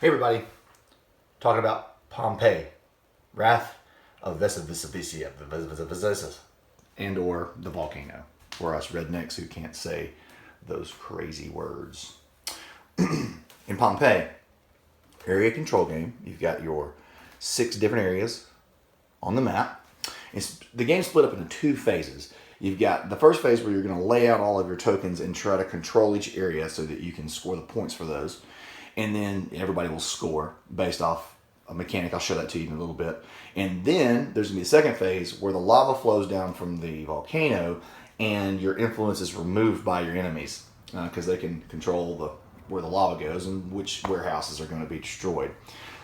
Hey everybody, talking about Pompeii, Wrath of Vesuvius, and or the volcano, for us rednecks who can't say those crazy words. In Pompeii, area control game, you've got your 6 different areas on the map. The game's split up into 2 phases. You've got the first phase where you're going to lay out all of your tokens and try to control each area so that you can score the points for those. And then everybody will score based off a mechanic. I'll show that to you in a little bit. And then there's going to be a second phase where the lava flows down from the volcano and your influence is removed by your enemies because they can control where the lava goes and which warehouses are going to be destroyed.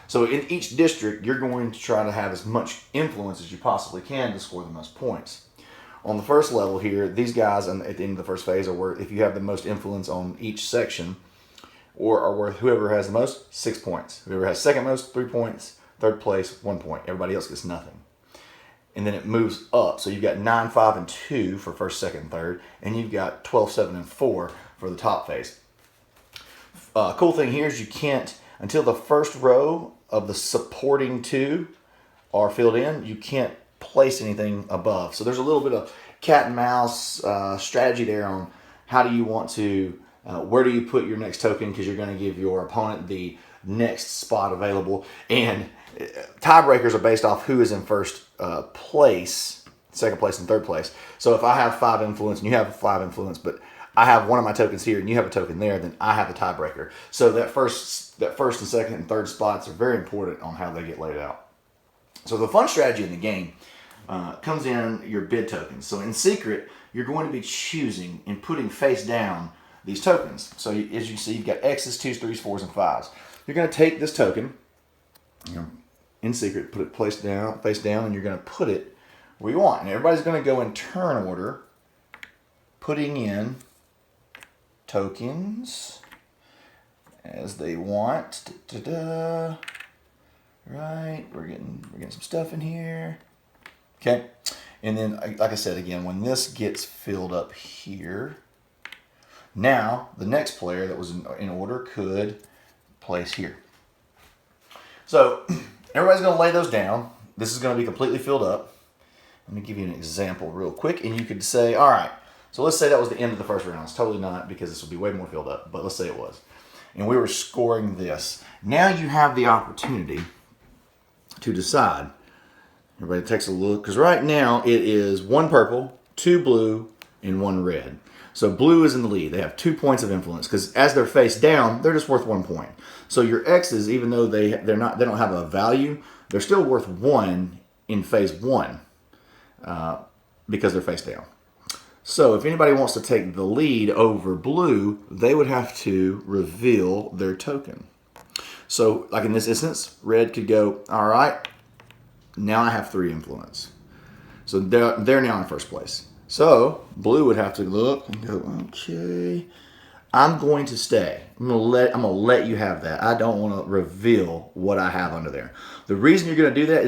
So in each district, you're going to try to have as much influence as you possibly can to score the most points. On the first level here, these guys at the end of the first phase are worth, if you have the most influence on each section, or are worth whoever has the most, 6 points. Whoever has second most, 3 points. Third place, 1 point. Everybody else gets nothing. And then it moves up. So you've got 9, 5, and 2 for first, second, and third. And you've got 12, 7, and 4 for the top phase. Cool thing here is you can't, until the first row of the supporting 2 are filled in, you can't place anything above. So there's a little bit of cat and mouse strategy there on how do you want to where do you put your next token, because you're going to give your opponent the next spot available. And tiebreakers are based off who is in first place, second place, and third place. So if I have 5 influence and you have 5 influence, but I have one of my tokens here and you have a token there, then I have a tiebreaker. So that first and second and third spots are very important on how they get laid out. So the fun strategy in the game comes in your bid tokens. So in secret, you're going to be choosing and putting face down these tokens. So as you can see, you've got X's, 2's, 3's, 4's, and 5's. You're going to take this token, in secret, put it face down, and you're going to put it where you want. And everybody's going to go in turn order, putting in tokens as they want. Right, we're getting some stuff in here. Okay, and then like I said again, when this gets filled up here, now the next player that was in order could place here. So everybody's going to lay those down. This is going to be completely filled up. Let me give you an example real quick, and you could say, all right, so let's say that was the end of the first round. It's totally not, because this will be way more filled up, but let's say it was. And we were scoring this. Now you have the opportunity to decide. Everybody takes a look, because right now it is 1 purple, 2 blue, and 1 red. So blue is in the lead. They have 2 points of influence, because as they're face down, they're just worth 1 point. So your X's, even though they don't have a value, they're still worth 1 in phase 1 because they're face down. So if anybody wants to take the lead over blue, they would have to reveal their token. So like in this instance, red could go, all right, now I have 3 influence. So they're now in first place. So blue would have to look and go, okay, I'm going to stay. I'm gonna let you have that. I don't want to reveal what I have under there. The reason you're going to do that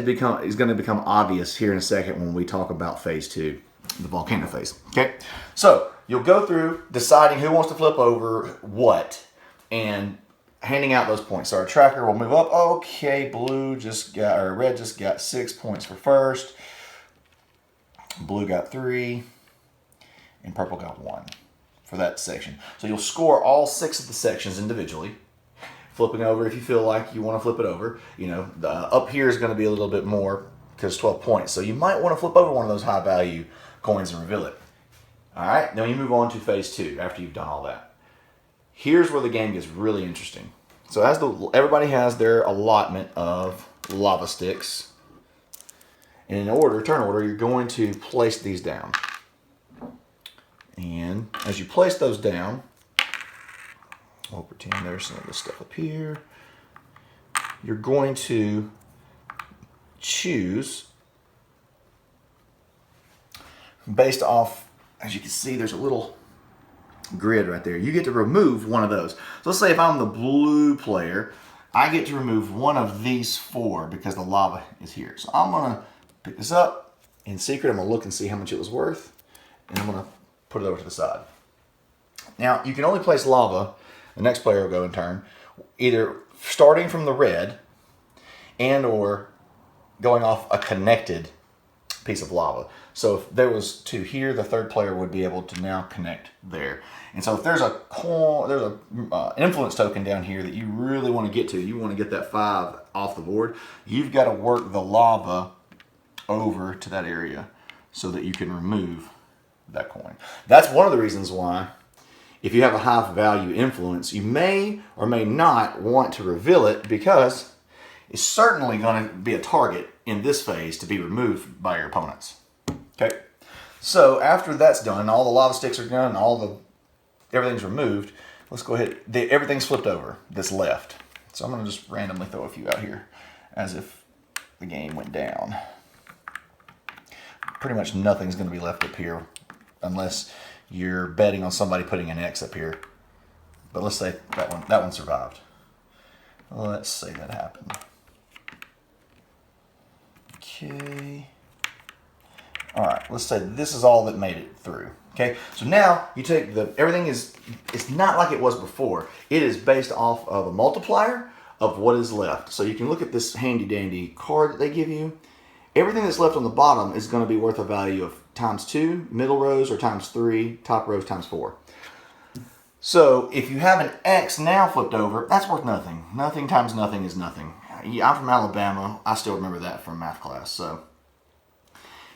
is going to become obvious here in a second when we talk about phase 2, the volcano phase. Okay, so you'll go through deciding who wants to flip over what and handing out those points. So our tracker will move up. Okay, red just got 6 points for first. Blue got 3, and purple got 1 for that section. So you'll score all 6 of the sections individually, flipping over if you feel like you want to flip it over. Up here is going to be a little bit more because 12 points. So you might want to flip over one of those high value coins and reveal it. All right, then you move on to phase 2 after you've done all that. Here's where the game gets really interesting. So everybody has their allotment of lava sticks. And in turn order, you're going to place these down. And as you place those down, we'll pretend there's some of this stuff up here. You're going to choose based off, as you can see, there's a little grid right there. You get to remove one of those. So let's say if I'm the blue player, I get to remove one of these 4 because the lava is here. So I'm going to pick this up in secret. I'm going to look and see how much it was worth, and I'm going to put it over to the side. Now, you can only place lava, the next player will go in turn, either starting from the red and or going off a connected piece of lava. So if there was 2 here, the third player would be able to now connect there. And so if there's an influence token down here that you really want to get to, you want to get that 5 off the board, you've got to work the lava over to that area so that you can remove that coin. That's one of the reasons why, if you have a high value influence, you may or may not want to reveal it, because it's certainly going to be a target in this phase to be removed by your opponents. Okay, so after that's done, all the lava sticks are done, everything's removed. Let's go ahead. Everything's flipped over that's left. So I'm going to just randomly throw a few out here as if the game went down. Pretty much nothing's going to be left up here unless you're betting on somebody putting an X up here. But let's say that one survived. Let's say that happened. Okay. All right, let's say this is all that made it through. Okay, so now you take it's not like it was before. It is based off of a multiplier of what is left. So you can look at this handy dandy card that they give you. Everything that's left on the bottom is going to be worth a value of ×2, middle rows, or ×3, top rows ×4. So if you have an X now flipped over, that's worth nothing. Nothing times nothing is nothing. I'm from Alabama. I still remember that from math class. So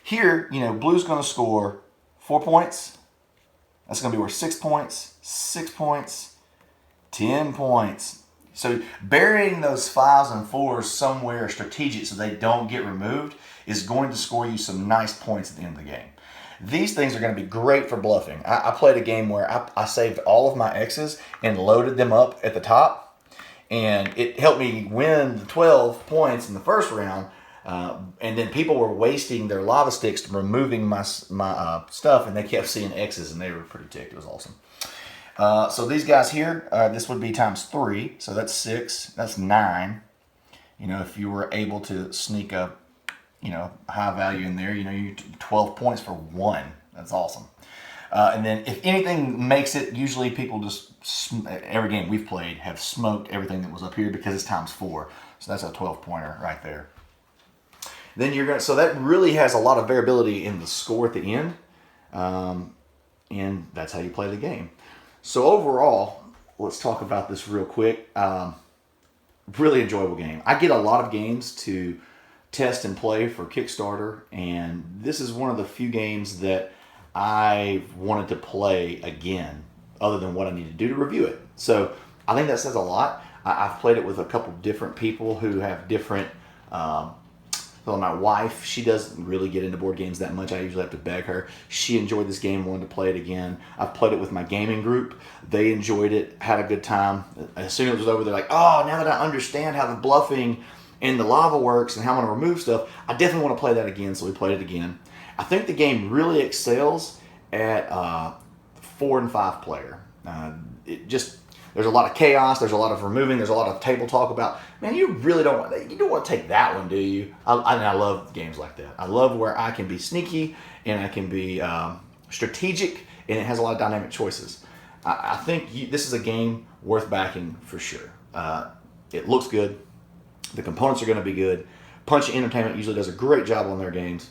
here, blue's going to score 4 points. That's going to be worth 6 points, 6 points, 10 points. So burying those 5s and 4s somewhere strategic so they don't get removed is going to score you some nice points at the end of the game. These things are going to be great for bluffing. I played a game where I saved all of my X's and loaded them up at the top, and it helped me win the 12 points in the first round. And then people were wasting their lava sticks removing my stuff, and they kept seeing X's, and they were pretty ticked. It was awesome. So these guys here, this would be ×3, so that's 6, that's 9. If you were able to sneak a high value in there, you 12 points for 1. That's awesome. And then if anything makes it, usually people just, every game we've played, have smoked everything that was up here because it's ×4. So that's a 12 pointer right there. Then so that really has a lot of variability in the score at the end. And that's how you play the game. So overall, let's talk about this real quick. Really enjoyable game. I get a lot of games to test and play for Kickstarter, and this is one of the few games that I wanted to play again, other than what I need to do to review it. So I think that says a lot. I've played it with a couple different people who have different. So my wife, she doesn't really get into board games that much. I usually have to beg her. She enjoyed this game, wanted to play it again. I've played it with my gaming group. They enjoyed it, had a good time. As soon as it was over, they're like, oh, now that I understand how the bluffing and the lava works and how I'm going to remove stuff, I definitely want to play that again. So we played it again. I think the game really excels at 4 and 5 player. There's a lot of chaos. There's a lot of removing. There's a lot of table talk about, man, you don't want to take that one, do you? I love games like that. I love where I can be sneaky and I can be strategic, and it has a lot of dynamic choices. I think this is a game worth backing for sure. It looks good. The components are going to be good. Punch Entertainment usually does a great job on their games.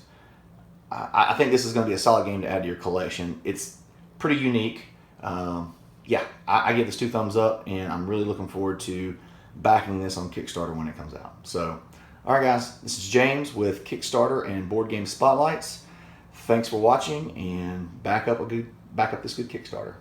I think this is going to be a solid game to add to your collection. It's pretty unique. Yeah, I give this 2 thumbs up, and I'm really looking forward to backing this on Kickstarter when it comes out. So, all right, guys, this is James with Kickstarter and Board Game Spotlights. Thanks for watching, and back up this good Kickstarter.